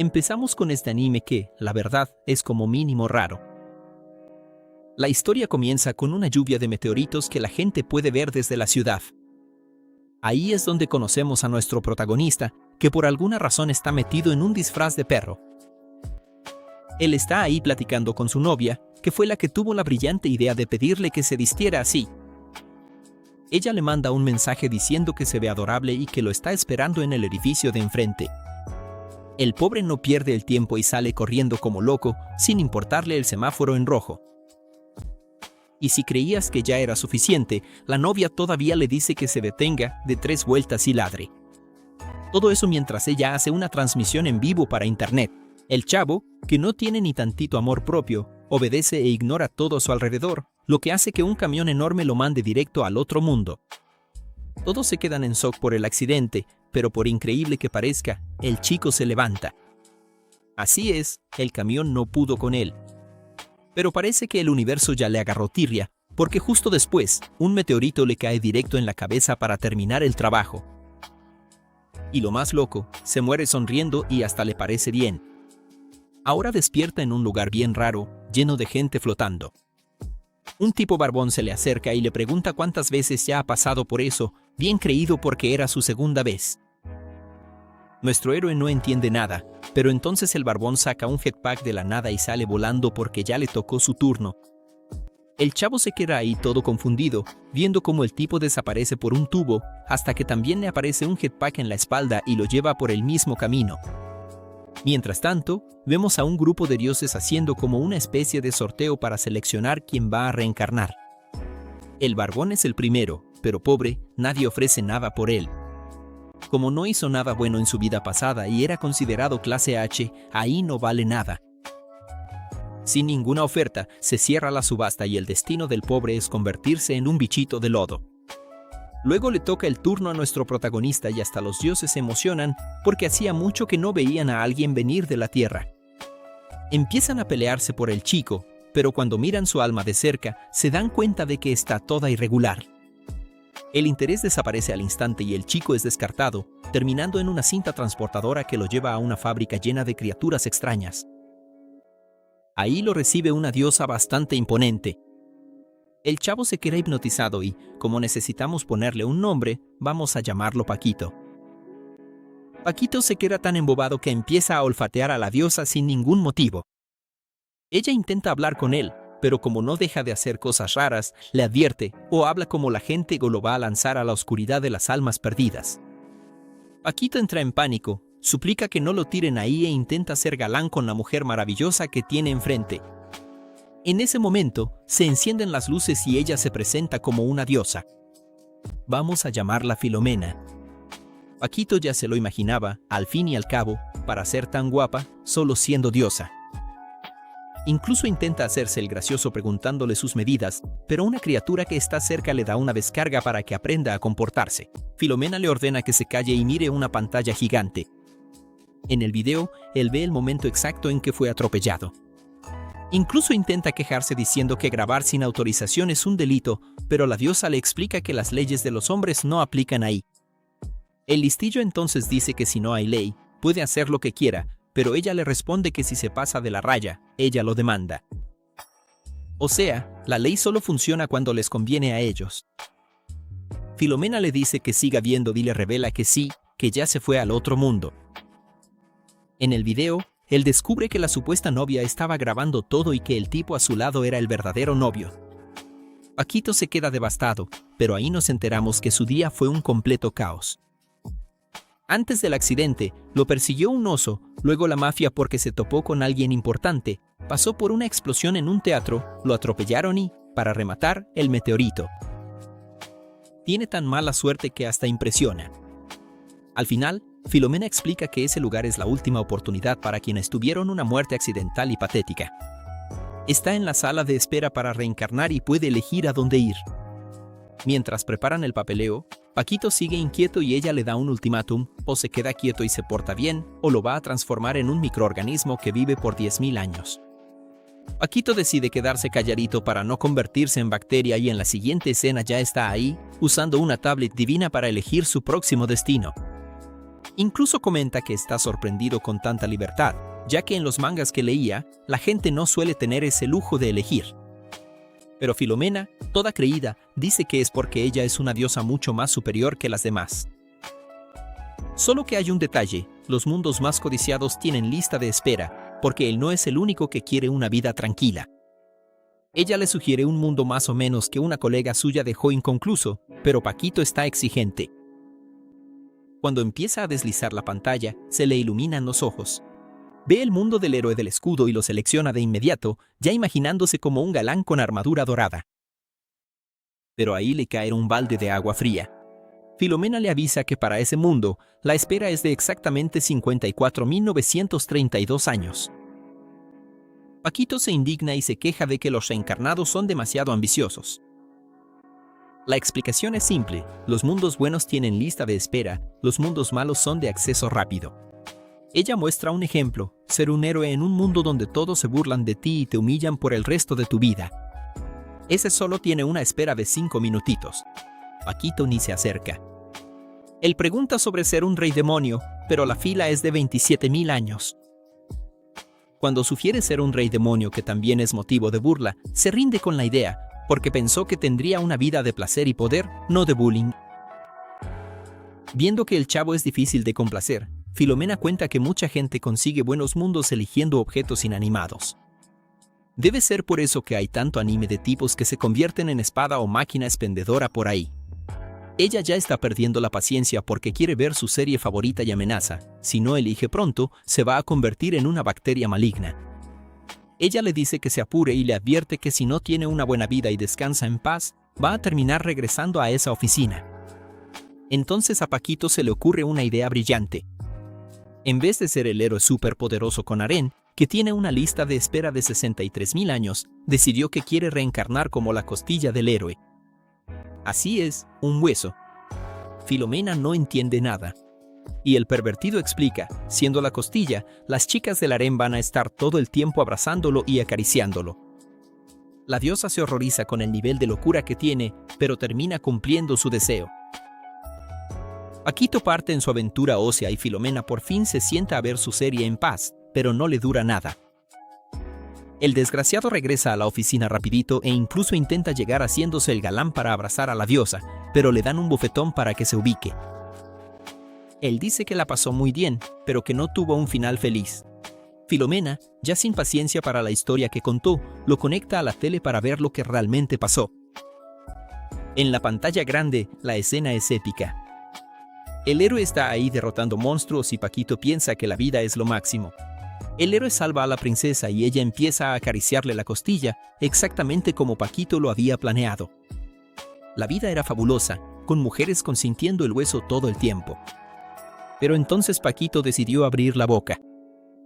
Empezamos con este anime que, la verdad, es como mínimo raro. La historia comienza con una lluvia de meteoritos que la gente puede ver desde la ciudad. Ahí es donde conocemos a nuestro protagonista, que por alguna razón está metido en un disfraz de perro. Él está ahí platicando con su novia, que fue la que tuvo la brillante idea de pedirle que se vistiera así. Ella le manda un mensaje diciendo que se ve adorable y que lo está esperando en el edificio de enfrente. El pobre no pierde el tiempo y sale corriendo como loco, sin importarle el semáforo en rojo. Y si creías que ya era suficiente, la novia todavía le dice que se detenga de 3 vueltas y ladre. Todo eso mientras ella hace una transmisión en vivo para internet. El chavo, que no tiene ni tantito amor propio, obedece e ignora todo a su alrededor, lo que hace que un camión enorme lo mande directo al otro mundo. Todos se quedan en shock por el accidente, pero por increíble que parezca, el chico se levanta. Así es, el camión no pudo con él. Pero parece que el universo ya le agarró tirria, porque justo después, un meteorito le cae directo en la cabeza para terminar el trabajo. Y lo más loco, se muere sonriendo y hasta le parece bien. Ahora despierta en un lugar bien raro, lleno de gente flotando. Un tipo barbón se le acerca y le pregunta cuántas veces ya ha pasado por eso, bien creído porque era su segunda vez. Nuestro héroe no entiende nada, pero entonces el barbón saca un jetpack de la nada y sale volando porque ya le tocó su turno. El chavo se queda ahí todo confundido, viendo cómo el tipo desaparece por un tubo, hasta que también le aparece un jetpack en la espalda y lo lleva por el mismo camino. Mientras tanto, vemos a un grupo de dioses haciendo como una especie de sorteo para seleccionar quién va a reencarnar. El barbón es el primero, pero pobre, nadie ofrece nada por él. Como no hizo nada bueno en su vida pasada y era considerado clase H, ahí no vale nada. Sin ninguna oferta, se cierra la subasta y el destino del pobre es convertirse en un bichito de lodo. Luego le toca el turno a nuestro protagonista y hasta los dioses se emocionan porque hacía mucho que no veían a alguien venir de la tierra. Empiezan a pelearse por el chico, pero cuando miran su alma de cerca, se dan cuenta de que está toda irregular. El interés desaparece al instante y el chico es descartado, terminando en una cinta transportadora que lo lleva a una fábrica llena de criaturas extrañas. Ahí lo recibe una diosa bastante imponente. El chavo se queda hipnotizado y, como necesitamos ponerle un nombre, vamos a llamarlo Paquito. Paquito se queda tan embobado que empieza a olfatear a la diosa sin ningún motivo. Ella intenta hablar con él, pero como no deja de hacer cosas raras, le advierte o habla como la gente o lo va a lanzar a la oscuridad de las almas perdidas. Paquito entra en pánico, suplica que no lo tiren ahí e intenta ser galán con la mujer maravillosa que tiene enfrente. En ese momento, se encienden las luces y ella se presenta como una diosa. Vamos a llamarla Filomena. Paquito ya se lo imaginaba, al fin y al cabo, para ser tan guapa, solo siendo diosa. Incluso intenta hacerse el gracioso preguntándole sus medidas, pero una criatura que está cerca le da una descarga para que aprenda a comportarse. Filomena le ordena que se calle y mire una pantalla gigante. En el video, él ve el momento exacto en que fue atropellado. Incluso intenta quejarse diciendo que grabar sin autorización es un delito, pero la diosa le explica que las leyes de los hombres no aplican ahí. El listillo entonces dice que si no hay ley, puede hacer lo que quiera, pero ella le responde que si se pasa de la raya, ella lo demanda. O sea, la ley solo funciona cuando les conviene a ellos. Filomena le dice que siga viendo y le revela que sí, que ya se fue al otro mundo. En el video, él descubre que la supuesta novia estaba grabando todo y que el tipo a su lado era el verdadero novio. Paquito se queda devastado, pero ahí nos enteramos que su día fue un completo caos. Antes del accidente, lo persiguió un oso, luego la mafia porque se topó con alguien importante, pasó por una explosión en un teatro, lo atropellaron y, para rematar, el meteorito. Tiene tan mala suerte que hasta impresiona. Al final, Filomena explica que ese lugar es la última oportunidad para quienes tuvieron una muerte accidental y patética. Está en la sala de espera para reencarnar y puede elegir a dónde ir. Mientras preparan el papeleo, Paquito sigue inquieto y ella le da un ultimátum: o se queda quieto y se porta bien, o lo va a transformar en un microorganismo que vive por 10.000 años. Paquito decide quedarse calladito para no convertirse en bacteria y en la siguiente escena ya está ahí, usando una tablet divina para elegir su próximo destino. Incluso comenta que está sorprendido con tanta libertad, ya que en los mangas que leía, la gente no suele tener ese lujo de elegir. Pero Filomena, toda creída, dice que es porque ella es una diosa mucho más superior que las demás. Solo que hay un detalle, los mundos más codiciados tienen lista de espera, porque él no es el único que quiere una vida tranquila. Ella le sugiere un mundo más o menos que una colega suya dejó inconcluso, pero Paquito está exigente. Cuando empieza a deslizar la pantalla, se le iluminan los ojos. Ve el mundo del héroe del escudo y lo selecciona de inmediato, ya imaginándose como un galán con armadura dorada. Pero ahí le cae un balde de agua fría. Filomena le avisa que para ese mundo, la espera es de exactamente 54.932 años. Paquito se indigna y se queja de que los reencarnados son demasiado ambiciosos. La explicación es simple, los mundos buenos tienen lista de espera, los mundos malos son de acceso rápido. Ella muestra un ejemplo, ser un héroe en un mundo donde todos se burlan de ti y te humillan por el resto de tu vida. Ese solo tiene una espera de 5 minutitos. Paquito ni se acerca. Él pregunta sobre ser un rey demonio, pero la fila es de 27.000 años. Cuando sugiere ser un rey demonio que también es motivo de burla, se rinde con la idea, porque pensó que tendría una vida de placer y poder, no de bullying. Viendo que el chavo es difícil de complacer, Filomena cuenta que mucha gente consigue buenos mundos eligiendo objetos inanimados. Debe ser por eso que hay tanto anime de tipos que se convierten en espada o máquina expendedora por ahí. Ella ya está perdiendo la paciencia porque quiere ver su serie favorita y amenaza, si no elige pronto, se va a convertir en una bacteria maligna. Ella le dice que se apure y le advierte que si no tiene una buena vida y descansa en paz, va a terminar regresando a esa oficina. Entonces a Paquito se le ocurre una idea brillante. En vez de ser el héroe superpoderoso con harén, que tiene una lista de espera de 63.000 años, decidió que quiere reencarnar como la costilla del héroe. Así es, un hueso. Filomena no entiende nada. Y el pervertido explica, siendo la costilla, las chicas del harén van a estar todo el tiempo abrazándolo y acariciándolo. La diosa se horroriza con el nivel de locura que tiene, pero termina cumpliendo su deseo. Paquito parte en su aventura ósea y Filomena por fin se sienta a ver su serie en paz, pero no le dura nada. El desgraciado regresa a la oficina rapidito e incluso intenta llegar haciéndose el galán para abrazar a la diosa, pero le dan un bofetón para que se ubique. Él dice que la pasó muy bien, pero que no tuvo un final feliz. Filomena, ya sin paciencia para la historia que contó, lo conecta a la tele para ver lo que realmente pasó. En la pantalla grande, la escena es épica. El héroe está ahí derrotando monstruos y Paquito piensa que la vida es lo máximo. El héroe salva a la princesa y ella empieza a acariciarle la costilla, exactamente como Paquito lo había planeado. La vida era fabulosa, con mujeres consintiendo el hueso todo el tiempo. Pero entonces Paquito decidió abrir la boca.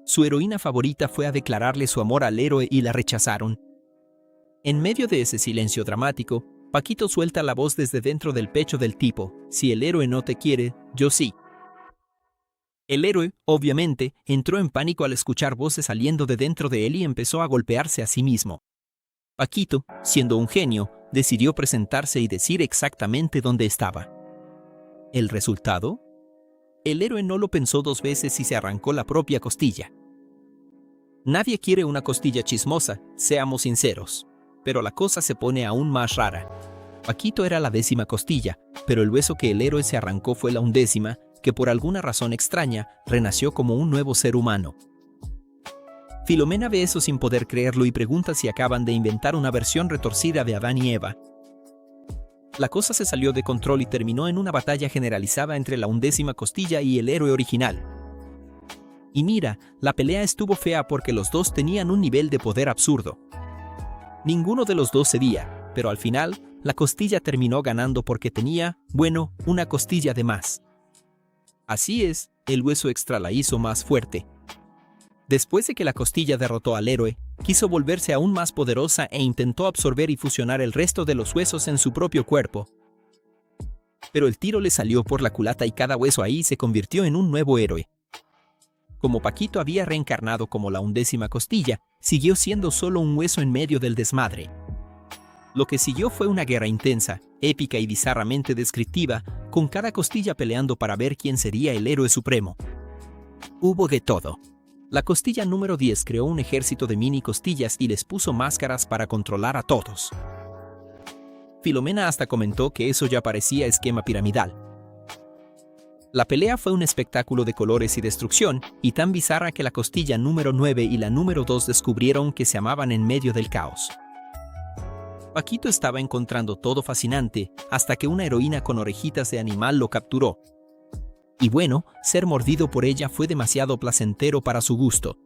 Su heroína favorita fue a declararle su amor al héroe y la rechazaron. En medio de ese silencio dramático, Paquito suelta la voz desde dentro del pecho del tipo, si el héroe no te quiere, yo sí. El héroe, obviamente, entró en pánico al escuchar voces saliendo de dentro de él y empezó a golpearse a sí mismo. Paquito, siendo un genio, decidió presentarse y decir exactamente dónde estaba. ¿El resultado? El héroe no lo pensó 2 veces y se arrancó la propia costilla. Nadie quiere una costilla chismosa, seamos sinceros. Pero la cosa se pone aún más rara. Paquito era la 10ª costilla, pero el hueso que el héroe se arrancó fue la 11ª, que por alguna razón extraña, renació como un nuevo ser humano. Filomena ve eso sin poder creerlo y pregunta si acaban de inventar una versión retorcida de Adán y Eva. La cosa se salió de control y terminó en una batalla generalizada entre la 11ª costilla y el héroe original. Y mira, la pelea estuvo fea porque los dos tenían un nivel de poder absurdo. Ninguno de los dos cedía, pero al final, la costilla terminó ganando porque tenía, bueno, una costilla de más. Así es, el hueso extra la hizo más fuerte. Después de que la costilla derrotó al héroe, quiso volverse aún más poderosa e intentó absorber y fusionar el resto de los huesos en su propio cuerpo. Pero el tiro le salió por la culata y cada hueso ahí se convirtió en un nuevo héroe. Como Paquito había reencarnado como la 11ª costilla, siguió siendo solo un hueso en medio del desmadre. Lo que siguió fue una guerra intensa, épica y bizarramente descriptiva, con cada costilla peleando para ver quién sería el héroe supremo. Hubo de todo. La costilla número 10 creó un ejército de mini costillas y les puso máscaras para controlar a todos. Filomena hasta comentó que eso ya parecía esquema piramidal. La pelea fue un espectáculo de colores y destrucción, y tan bizarra que la costilla número 9 y la número 2 descubrieron que se amaban en medio del caos. Paquito estaba encontrando todo fascinante, hasta que una heroína con orejitas de animal lo capturó. Y bueno, ser mordido por ella fue demasiado placentero para su gusto.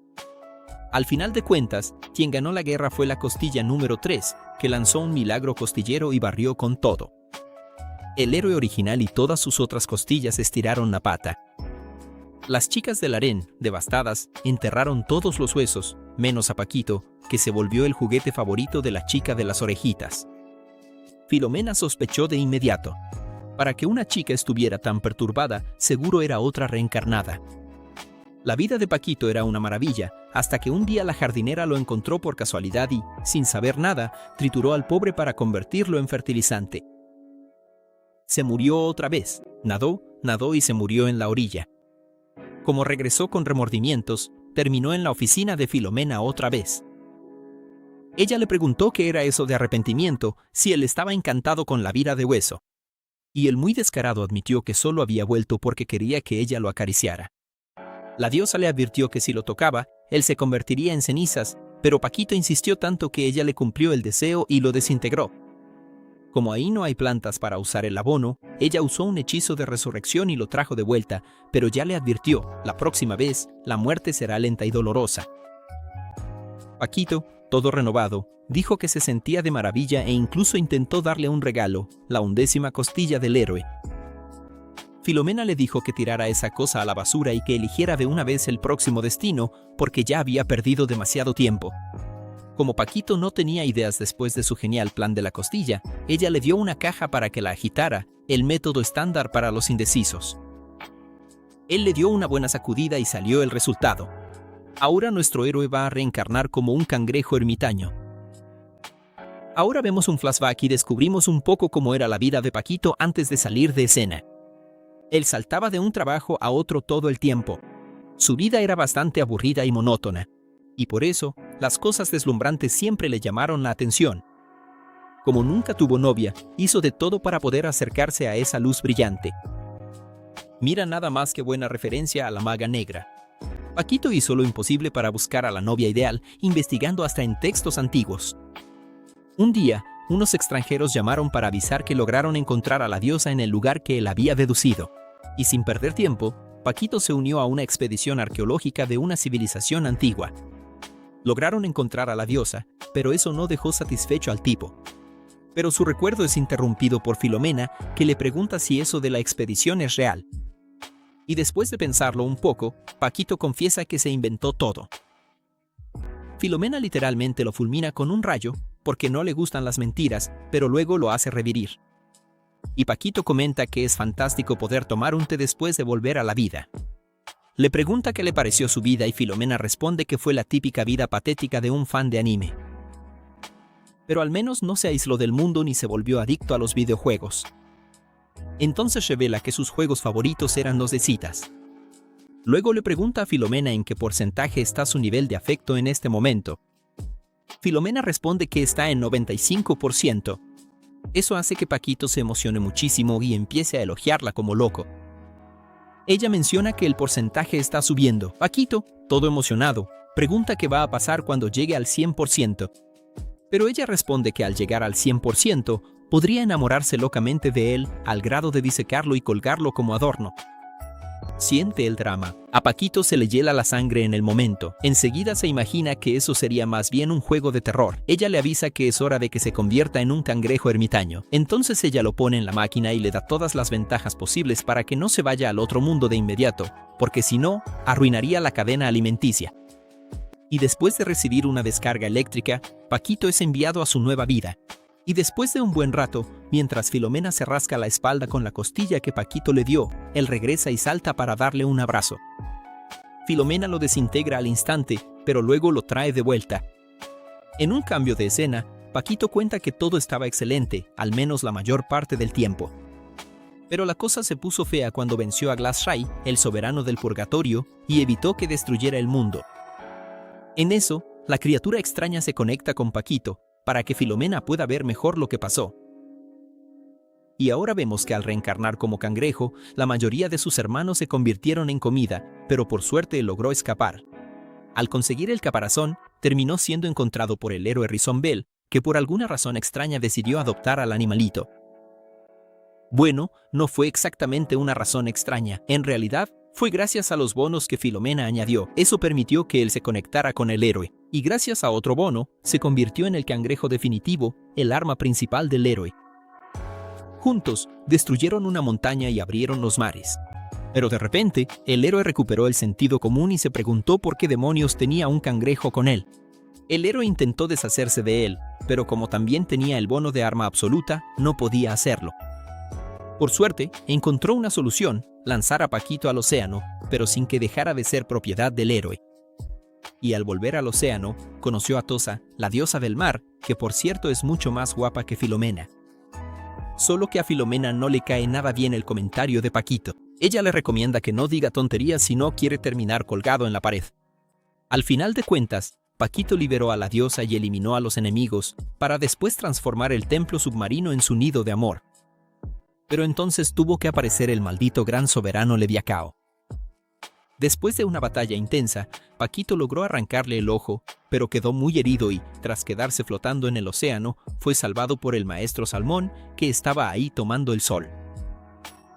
Al final de cuentas, quien ganó la guerra fue la costilla número 3, que lanzó un milagro costillero y barrió con todo. El héroe original y todas sus otras costillas estiraron la pata. Las chicas del harén, devastadas, enterraron todos los huesos, menos a Paquito, que se volvió el juguete favorito de la chica de las orejitas. Filomena sospechó de inmediato. Para que una chica estuviera tan perturbada, seguro era otra reencarnada. La vida de Paquito era una maravilla, hasta que un día la jardinera lo encontró por casualidad y, sin saber nada, trituró al pobre para convertirlo en fertilizante. Se murió otra vez, nadó y se murió en la orilla. Como regresó con remordimientos, terminó en la oficina de Filomena otra vez. Ella le preguntó qué era eso de arrepentimiento, si él estaba encantado con la vida de hueso. Y el muy descarado admitió que solo había vuelto porque quería que ella lo acariciara. La diosa le advirtió que si lo tocaba, él se convertiría en cenizas, pero Paquito insistió tanto que ella le cumplió el deseo y lo desintegró. Como ahí no hay plantas para usar el abono, ella usó un hechizo de resurrección y lo trajo de vuelta, pero ya le advirtió, la próxima vez, la muerte será lenta y dolorosa. Paquito, todo renovado, dijo que se sentía de maravilla e incluso intentó darle un regalo, la 11ª costilla del héroe. Filomena le dijo que tirara esa cosa a la basura y que eligiera de una vez el próximo destino, porque ya había perdido demasiado tiempo. Como Paquito no tenía ideas después de su genial plan de la costilla, ella le dio una caja para que la agitara, el método estándar para los indecisos. Él le dio una buena sacudida y salió el resultado. Ahora nuestro héroe va a reencarnar como un cangrejo ermitaño. Ahora vemos un flashback y descubrimos un poco cómo era la vida de Paquito antes de salir de escena. Él saltaba de un trabajo a otro todo el tiempo. Su vida era bastante aburrida y monótona. Y por eso, las cosas deslumbrantes siempre le llamaron la atención. Como nunca tuvo novia, hizo de todo para poder acercarse a esa luz brillante. Mira nada más que buena referencia a la maga negra. Paquito hizo lo imposible para buscar a la novia ideal, investigando hasta en textos antiguos. Un día, unos extranjeros llamaron para avisar que lograron encontrar a la diosa en el lugar que él había deducido. Y sin perder tiempo, Paquito se unió a una expedición arqueológica de una civilización antigua. Lograron encontrar a la diosa, pero eso no dejó satisfecho al tipo. Pero su recuerdo es interrumpido por Filomena, que le pregunta si eso de la expedición es real. Y después de pensarlo un poco, Paquito confiesa que se inventó todo. Filomena literalmente lo fulmina con un rayo, porque no le gustan las mentiras, pero luego lo hace revivir. Y Paquito comenta que es fantástico poder tomar un té después de volver a la vida. Le pregunta qué le pareció su vida y Filomena responde que fue la típica vida patética de un fan de anime. Pero al menos no se aisló del mundo ni se volvió adicto a los videojuegos. Entonces revela que sus juegos favoritos eran los de citas. Luego le pregunta a Filomena en qué porcentaje está su nivel de afecto en este momento. Filomena responde que está en 95%. Eso hace que Paquito se emocione muchísimo y empiece a elogiarla como loco. Ella menciona que el porcentaje está subiendo. Paquito, todo emocionado, pregunta qué va a pasar cuando llegue al 100%. Pero ella responde que al llegar al 100%, podría enamorarse locamente de él al grado de disecarlo y colgarlo como adorno. Siente el drama. A Paquito se le hiela la sangre en el momento. Enseguida se imagina que eso sería más bien un juego de terror. Ella le avisa que es hora de que se convierta en un cangrejo ermitaño. Entonces ella lo pone en la máquina y le da todas las ventajas posibles para que no se vaya al otro mundo de inmediato, porque si no, arruinaría la cadena alimenticia. Y después de recibir una descarga eléctrica, Paquito es enviado a su nueva vida. Y después de un buen rato, mientras Filomena se rasca la espalda con la costilla que Paquito le dio, él regresa y salta para darle un abrazo. Filomena lo desintegra al instante, pero luego lo trae de vuelta. En un cambio de escena, Paquito cuenta que todo estaba excelente, al menos la mayor parte del tiempo. Pero la cosa se puso fea cuando venció a Glassray, el soberano del purgatorio, y evitó que destruyera el mundo. En eso, la criatura extraña se conecta con Paquito, para que Filomena pueda ver mejor lo que pasó. Y ahora vemos que al reencarnar como cangrejo, la mayoría de sus hermanos se convirtieron en comida, pero por suerte logró escapar. Al conseguir el caparazón, terminó siendo encontrado por el héroe Rizzombel, que por alguna razón extraña decidió adoptar al animalito. Bueno, no fue exactamente una razón extraña. En realidad, fue gracias a los bonos que Filomena añadió. Eso permitió que él se conectara con el héroe. Y gracias a otro bono, se convirtió en el cangrejo definitivo, el arma principal del héroe. Juntos, destruyeron una montaña y abrieron los mares. Pero de repente, el héroe recuperó el sentido común y se preguntó por qué demonios tenía un cangrejo con él. El héroe intentó deshacerse de él, pero como también tenía el bono de arma absoluta, no podía hacerlo. Por suerte, encontró una solución, lanzar a Paquito al océano, pero sin que dejara de ser propiedad del héroe. Y al volver al océano, conoció a Tosa, la diosa del mar, que por cierto es mucho más guapa que Filomena. Solo que a Filomena no le cae nada bien el comentario de Paquito. Ella le recomienda que no diga tonterías si no quiere terminar colgado en la pared. Al final de cuentas, Paquito liberó a la diosa y eliminó a los enemigos, para después transformar el templo submarino en su nido de amor. Pero entonces tuvo que aparecer el maldito gran soberano Leviacao. Después de una batalla intensa, Paquito logró arrancarle el ojo, pero quedó muy herido y, tras quedarse flotando en el océano, fue salvado por el maestro Salmón, que estaba ahí tomando el sol.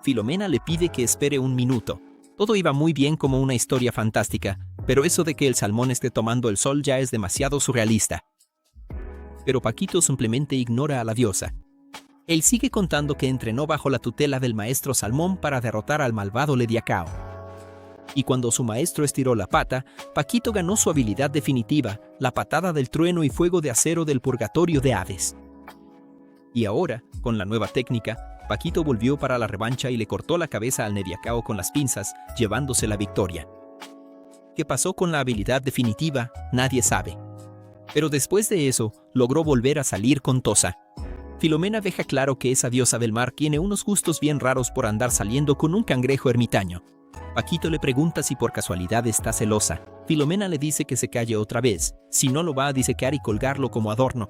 Filomena le pide que espere un minuto. Todo iba muy bien como una historia fantástica, pero eso de que el salmón esté tomando el sol ya es demasiado surrealista. Pero Paquito simplemente ignora a la diosa. Él sigue contando que entrenó bajo la tutela del maestro Salmón para derrotar al malvado Leviacao. Y cuando su maestro estiró la pata, Paquito ganó su habilidad definitiva, la patada del trueno y fuego de acero del purgatorio de Hades. Y ahora, con la nueva técnica, Paquito volvió para la revancha y le cortó la cabeza al Leviacao con las pinzas, llevándose la victoria. ¿Qué pasó con la habilidad definitiva? Nadie sabe. Pero después de eso, logró volver a salir con Tosa. Filomena deja claro que esa diosa del mar tiene unos gustos bien raros por andar saliendo con un cangrejo ermitaño. Paquito le pregunta si por casualidad está celosa. Filomena le dice que se calle otra vez, si no lo va a disecar y colgarlo como adorno.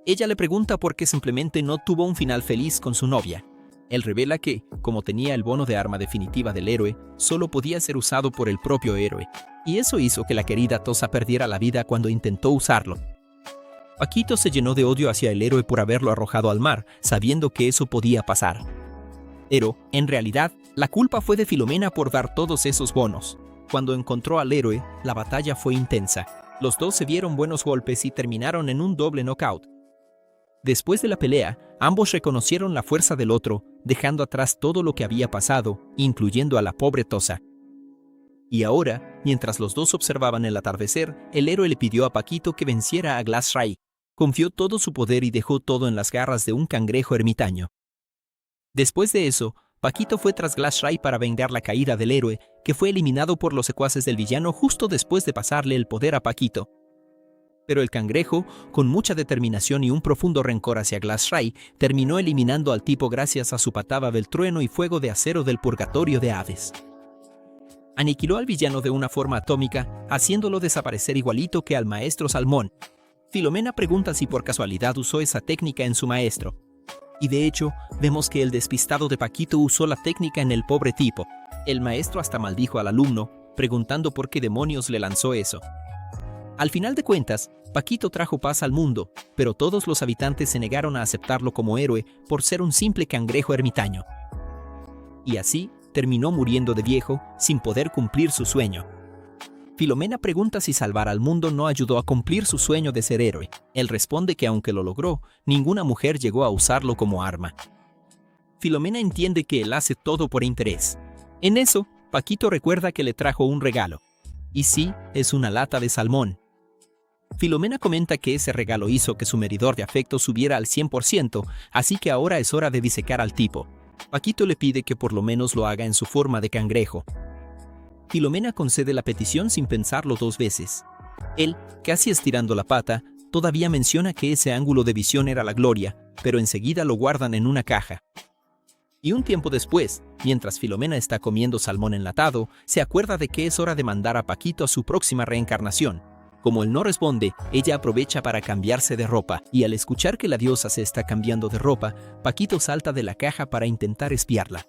Ella le pregunta por qué simplemente no tuvo un final feliz con su novia. Él revela que, como tenía el bono de arma definitiva del héroe, solo podía ser usado por el propio héroe, y eso hizo que la querida Tosa perdiera la vida cuando intentó usarlo. Paquito se llenó de odio hacia el héroe por haberlo arrojado al mar, sabiendo que eso podía pasar. Pero, en realidad, la culpa fue de Filomena por dar todos esos bonos. Cuando encontró al héroe, la batalla fue intensa. Los dos se dieron buenos golpes y terminaron en un doble knockout. Después de la pelea, ambos reconocieron la fuerza del otro, dejando atrás todo lo que había pasado, incluyendo a la pobre Tosa. Y ahora, mientras los dos observaban el atardecer, el héroe le pidió a Paquito que venciera a Glassray. Confió todo su poder y dejó todo en las garras de un cangrejo ermitaño. Después de eso, Paquito fue tras Glassray para vengar la caída del héroe, que fue eliminado por los secuaces del villano justo después de pasarle el poder a Paquito. Pero el cangrejo, con mucha determinación y un profundo rencor hacia Glassray, terminó eliminando al tipo gracias a su patada del trueno y fuego de acero del purgatorio de Hades. Aniquiló al villano de una forma atómica, haciéndolo desaparecer igualito que al maestro Salmón. Filomena pregunta si por casualidad usó esa técnica en su maestro. Y de hecho, vemos que el despistado de Paquito usó la técnica en el pobre tipo. El maestro hasta maldijo al alumno, preguntando por qué demonios le lanzó eso. Al final de cuentas, Paquito trajo paz al mundo, pero todos los habitantes se negaron a aceptarlo como héroe por ser un simple cangrejo ermitaño. Y así, terminó muriendo de viejo, sin poder cumplir su sueño. Filomena pregunta si salvar al mundo no ayudó a cumplir su sueño de ser héroe. Él responde que aunque lo logró, ninguna mujer llegó a usarlo como arma. Filomena entiende que él hace todo por interés. En eso, Paquito recuerda que le trajo un regalo. Y sí, es una lata de salmón. Filomena comenta que ese regalo hizo que su medidor de afecto subiera al 100%, así que ahora es hora de disecar al tipo. Paquito le pide que por lo menos lo haga en su forma de cangrejo. Filomena concede la petición sin pensarlo dos veces. Él, casi estirando la pata, todavía menciona que ese ángulo de visión era la gloria, pero enseguida lo guardan en una caja. Y un tiempo después, mientras Filomena está comiendo salmón enlatado, se acuerda de que es hora de mandar a Paquito a su próxima reencarnación. Como él no responde, ella aprovecha para cambiarse de ropa, y al escuchar que la diosa se está cambiando de ropa, Paquito salta de la caja para intentar espiarla.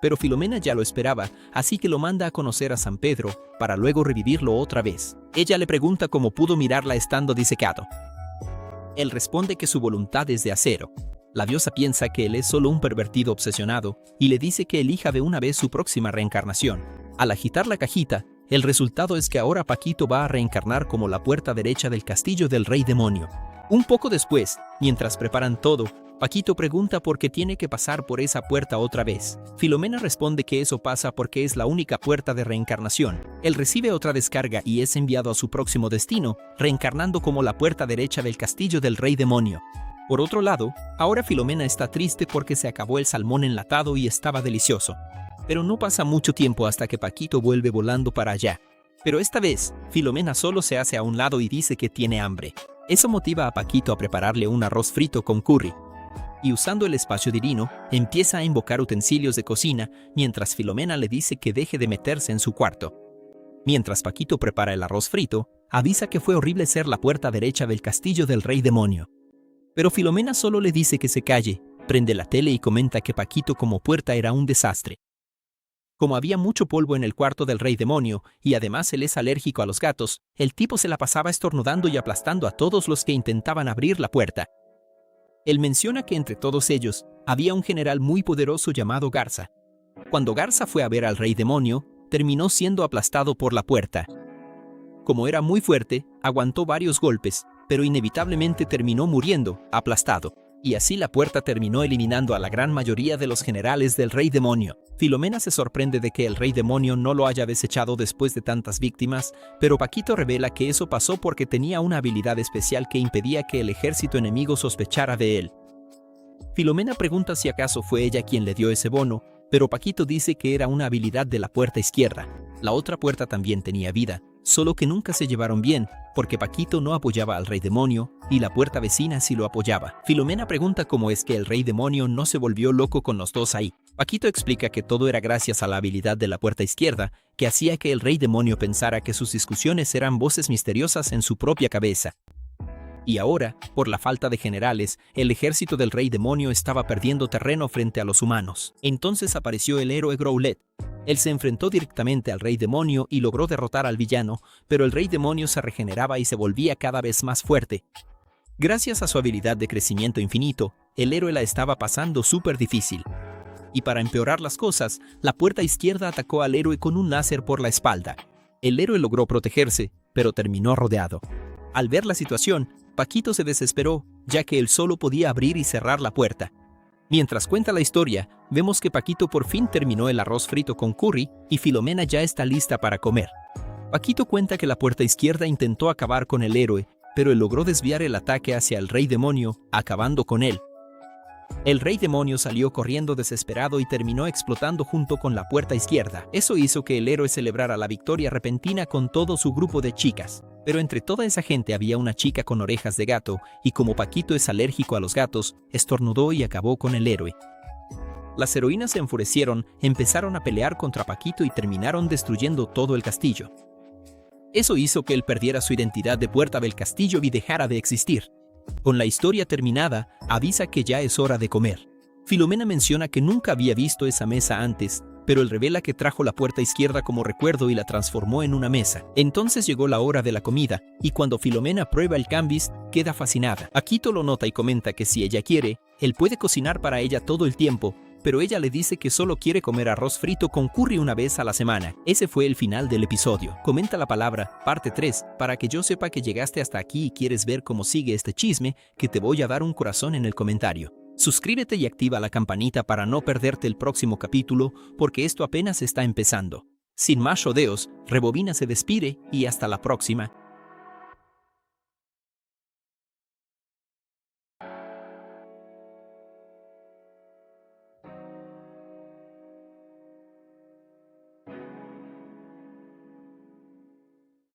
Pero Filomena ya lo esperaba, así que lo manda a conocer a San Pedro, para luego revivirlo otra vez. Ella le pregunta cómo pudo mirarla estando disecado. Él responde que su voluntad es de acero. La diosa piensa que él es solo un pervertido obsesionado, y le dice que elija de una vez su próxima reencarnación. Al agitar la cajita, el resultado es que ahora Paquito va a reencarnar como la puerta derecha del castillo del rey demonio. Un poco después, mientras preparan todo, Paquito pregunta por qué tiene que pasar por esa puerta otra vez. Filomena responde que eso pasa porque es la única puerta de reencarnación. Él recibe otra descarga y es enviado a su próximo destino, reencarnando como la puerta derecha del castillo del rey demonio. Por otro lado, ahora Filomena está triste porque se acabó el salmón enlatado y estaba delicioso. Pero no pasa mucho tiempo hasta que Paquito vuelve volando para allá. Pero esta vez, Filomena solo se hace a un lado y dice que tiene hambre. Eso motiva a Paquito a prepararle un arroz frito con curry. Y usando el espacio divino, empieza a invocar utensilios de cocina mientras Filomena le dice que deje de meterse en su cuarto. Mientras Paquito prepara el arroz frito, avisa que fue horrible ser la puerta derecha del castillo del rey demonio. Pero Filomena solo le dice que se calle, prende la tele y comenta que Paquito como puerta era un desastre. Como había mucho polvo en el cuarto del rey demonio, y además él es alérgico a los gatos, el tipo se la pasaba estornudando y aplastando a todos los que intentaban abrir la puerta. Él menciona que entre todos ellos, había un general muy poderoso llamado Garza. Cuando Garza fue a ver al rey demonio, terminó siendo aplastado por la puerta. Como era muy fuerte, aguantó varios golpes, pero inevitablemente terminó muriendo, aplastado. Y así la puerta terminó eliminando a la gran mayoría de los generales del rey demonio. Filomena se sorprende de que el rey demonio no lo haya desechado después de tantas víctimas, pero Paquito revela que eso pasó porque tenía una habilidad especial que impedía que el ejército enemigo sospechara de él. Filomena pregunta si acaso fue ella quien le dio ese bono, pero Paquito dice que era una habilidad de la puerta izquierda. La otra puerta también tenía vida, solo que nunca se llevaron bien, porque Paquito no apoyaba al rey demonio y la puerta vecina sí lo apoyaba. Filomena pregunta cómo es que el rey demonio no se volvió loco con los dos ahí. Paquito explica que todo era gracias a la habilidad de la puerta izquierda, que hacía que el rey demonio pensara que sus discusiones eran voces misteriosas en su propia cabeza. Y ahora, por la falta de generales, el ejército del rey demonio estaba perdiendo terreno frente a los humanos. Entonces apareció el héroe Growlet. Él se enfrentó directamente al rey demonio y logró derrotar al villano, pero el rey demonio se regeneraba y se volvía cada vez más fuerte. Gracias a su habilidad de crecimiento infinito, el héroe la estaba pasando súper difícil. Y para empeorar las cosas, la puerta izquierda atacó al héroe con un láser por la espalda. El héroe logró protegerse, pero terminó rodeado. Al ver la situación, Paquito se desesperó, ya que él solo podía abrir y cerrar la puerta. Mientras cuenta la historia, vemos que Paquito por fin terminó el arroz frito con curry y Filomena ya está lista para comer. Paquito cuenta que la puerta izquierda intentó acabar con el héroe, pero él logró desviar el ataque hacia el rey demonio, acabando con él. El rey demonio salió corriendo desesperado y terminó explotando junto con la puerta izquierda. Eso hizo que el héroe celebrara la victoria repentina con todo su grupo de chicas. Pero entre toda esa gente había una chica con orejas de gato, y como Paquito es alérgico a los gatos, estornudó y acabó con el héroe. Las heroínas se enfurecieron, empezaron a pelear contra Paquito y terminaron destruyendo todo el castillo. Eso hizo que él perdiera su identidad de puerta del castillo y dejara de existir. Con la historia terminada, avisa que ya es hora de comer. Filomena menciona que nunca había visto esa mesa antes, pero él revela que trajo la puerta izquierda como recuerdo y la transformó en una mesa. Entonces llegó la hora de la comida, y cuando Filomena prueba el cambis, queda fascinada. Paquito lo nota y comenta que si ella quiere, él puede cocinar para ella todo el tiempo, pero ella le dice que solo quiere comer arroz frito con curry una vez a la semana. Ese fue el final del episodio. Comenta la palabra parte 3 para que yo sepa que llegaste hasta aquí y quieres ver cómo sigue este chisme, que te voy a dar un corazón en el comentario. Suscríbete y activa la campanita para no perderte el próximo capítulo, porque esto apenas está empezando. Sin más rodeos, Rebobina se despide y hasta la próxima.